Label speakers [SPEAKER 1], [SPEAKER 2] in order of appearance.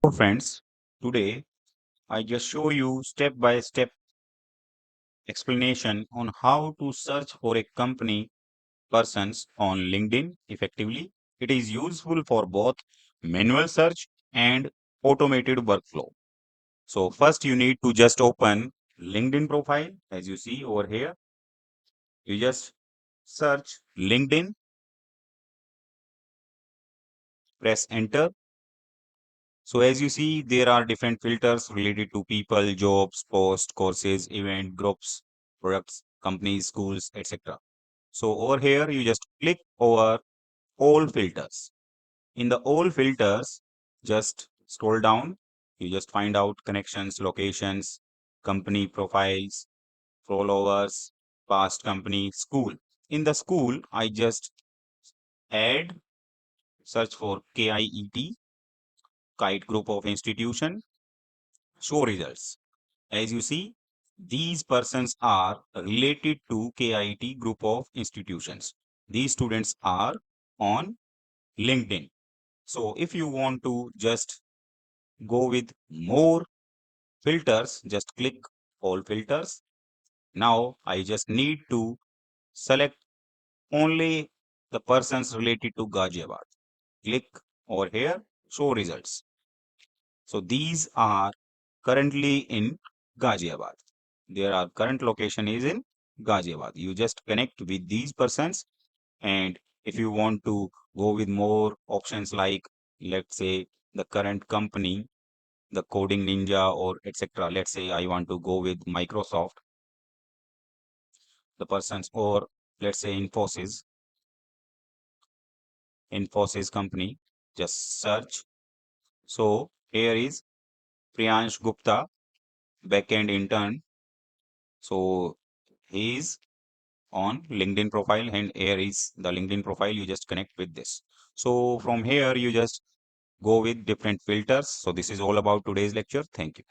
[SPEAKER 1] So friends, today I just show you step by step explanation on how to search for a company persons on LinkedIn effectively. It is useful for both manual search and automated workflow. So first you need to just open LinkedIn profile as you see over here. You just search LinkedIn, press enter. So as you see, there are different filters related to people, jobs, posts, courses, event, groups, products, companies, schools, etc. So over here, you just click over all filters. In the all filters, just scroll down. You just find out connections, locations, company profiles, followers, past company, school. In the school, I just add, search for KIET, kite group of institution, show results. As you see, these persons are related to KIT group of institutions. These students are on LinkedIn. So if you want to just go with more filters, just click all filters. Now I just need to select only the persons related to Ghaziabad. Click over here, show results. So these are currently in Ghaziabad. Their current location is in Ghaziabad. You just connect with these persons, and if you want to go with more options like, let's say, the current company, the Coding Ninja or etc. Let's say I want to go with Microsoft, the persons, or let's say Infosys company. Just search. So here is Priyansh Gupta, backend intern. So he is on LinkedIn profile, and here is the LinkedIn profile. You just connect with this. So from here, you just go with different filters. So this is all about today's lecture. Thank you.